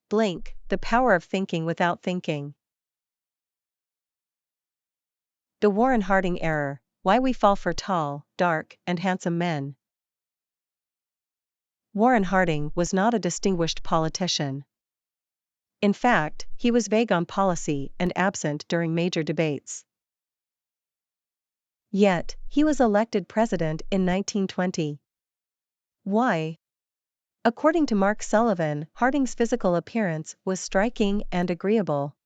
Blink, the power of thinking without thinking. The Warren Harding error, why we fall for tall, dark, and handsome men. Warren Harding was not a distinguished politician. In fact, he was vague on policy and absent during major debates. Yet, he was elected president in 1920. Why? According to Mark Sullivan, Harding's physical appearance was striking and agreeable.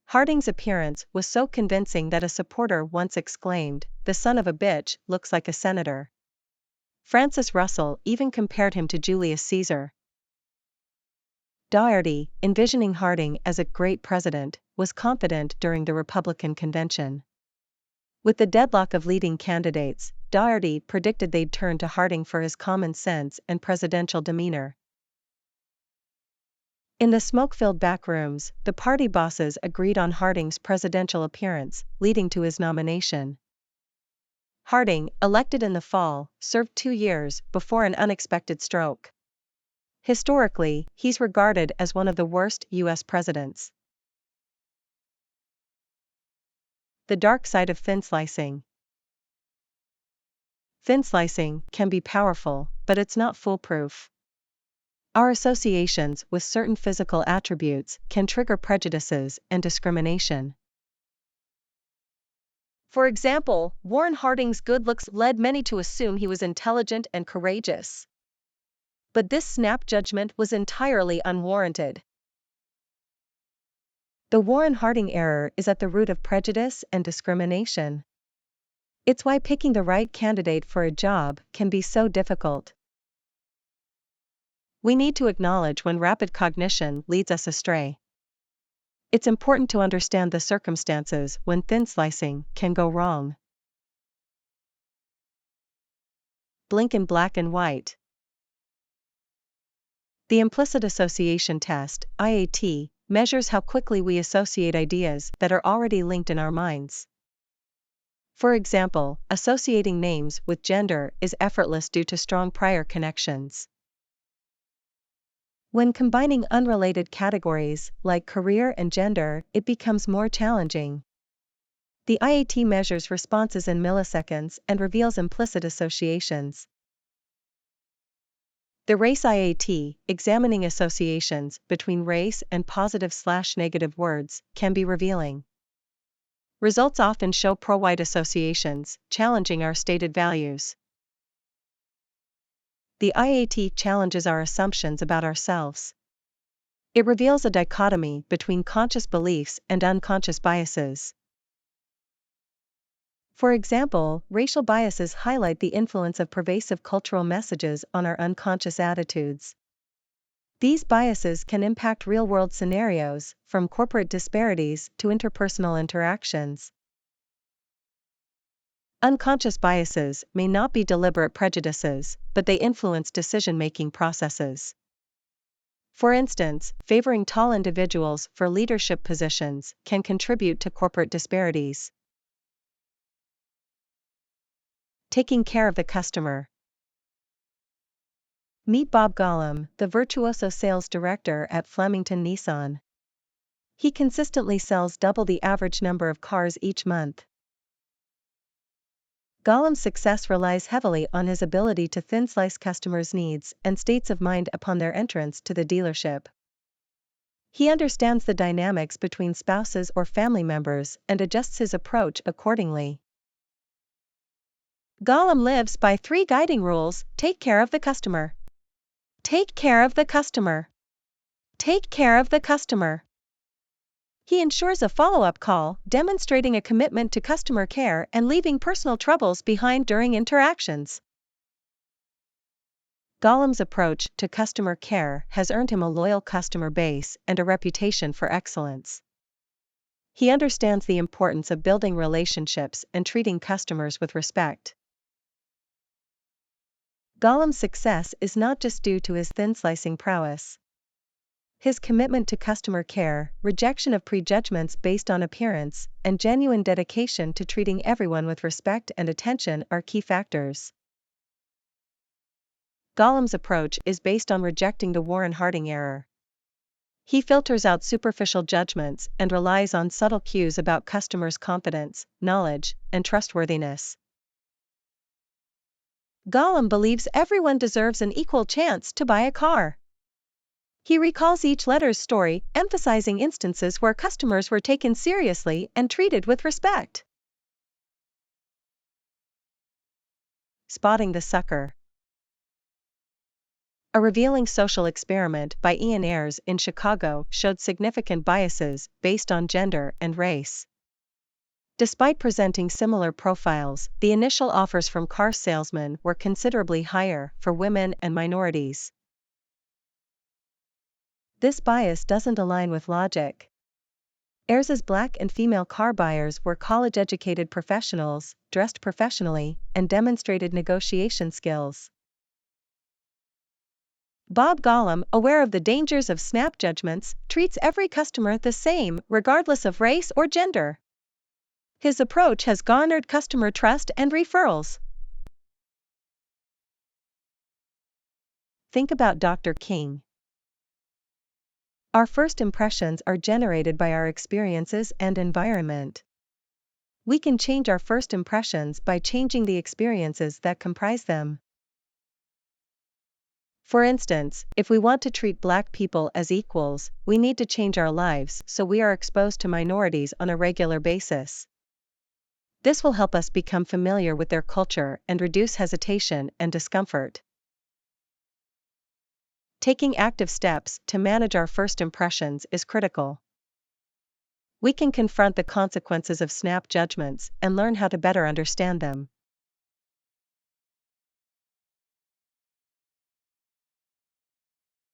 Harding's appearance was so convincing that a supporter once exclaimed, "The son of a bitch looks like a senator." Francis Russell even compared him to Julius Caesar. Doherty, envisioning Harding as a great president, was confident during the Republican convention. With the deadlock of leading candidates, Doherty predicted they'd turn to Harding for his common sense and presidential demeanor. In the smoke-filled back rooms, the party bosses agreed on Harding's presidential appearance, leading to his nomination. Harding, elected in the fall, served 2 years before an unexpected stroke. Historically, he's regarded as one of the worst U.S. presidents. The dark side of thin slicing. Thin slicing can be powerful, but it's not foolproof. Our associations with certain physical attributes can trigger prejudices and discrimination. For example, Warren Harding's good looks led many to assume he was intelligent and courageous. But this snap judgment was entirely unwarranted. The Warren Harding error is at the root of prejudice and discrimination. It's why picking the right candidate for a job can be so difficult. We need to acknowledge when rapid cognition leads us astray. It's important to understand the circumstances when thin slicing can go wrong. Blink in black and white. The implicit association test, IAT, measures how quickly we associate ideas that are already linked in our minds. For example, associating names with gender is effortless due to strong prior connections. When combining unrelated categories, like career and gender, it becomes more challenging. The IAT measures responses in milliseconds and reveals implicit associations. The race IAT, examining associations between race and positive/negative words, can be revealing. Results often show pro-white associations, challenging our stated values. The IAT challenges our assumptions about ourselves. It reveals a dichotomy between conscious beliefs and unconscious biases. For example, racial biases highlight the influence of pervasive cultural messages on our unconscious attitudes. These biases can impact real-world scenarios, from corporate disparities to interpersonal interactions. Unconscious biases may not be deliberate prejudices, but they influence decision-making processes. For instance, favoring tall individuals for leadership positions can contribute to corporate disparities. Taking care of the customer. Meet Bob Gollum, the virtuoso sales director at Flemington Nissan. He consistently sells double the average number of cars each month. Gollum's success relies heavily on his ability to thin-slice customers' needs and states of mind upon their entrance to the dealership. He understands the dynamics between spouses or family members and adjusts his approach accordingly. Gollum lives by 3 guiding rules: take care of the customer. Take care of the customer. Take care of the customer. He ensures a follow-up call, demonstrating a commitment to customer care and leaving personal troubles behind during interactions. Gollum's approach to customer care has earned him a loyal customer base and a reputation for excellence. He understands the importance of building relationships and treating customers with respect. Gollum's success is not just due to his thin-slicing prowess. His commitment to customer care, rejection of prejudgments based on appearance, and genuine dedication to treating everyone with respect and attention are key factors. Gollum's approach is based on rejecting the Warren Harding error. He filters out superficial judgments and relies on subtle cues about customers' confidence, knowledge, and trustworthiness. Gollum believes everyone deserves an equal chance to buy a car. He recalls each letter's story, emphasizing instances where customers were taken seriously and treated with respect. Spotting the sucker. A revealing social experiment by Ian Ayres in Chicago showed significant biases based on gender and race. Despite presenting similar profiles, the initial offers from car salesmen were considerably higher for women and minorities. This bias doesn't align with logic. Ayres's black and female car buyers were college-educated professionals, dressed professionally, and demonstrated negotiation skills. Bob Gollum, aware of the dangers of snap judgments, treats every customer the same, regardless of race or gender. His approach has garnered customer trust and referrals. Think about Dr. King. Our first impressions are generated by our experiences and environment. We can change our first impressions by changing the experiences that comprise them. For instance, if we want to treat Black people as equals, we need to change our lives so we are exposed to minorities on a regular basis. This will help us become familiar with their culture and reduce hesitation and discomfort. Taking active steps to manage our first impressions is critical. We can confront the consequences of snap judgments and learn how to better understand them.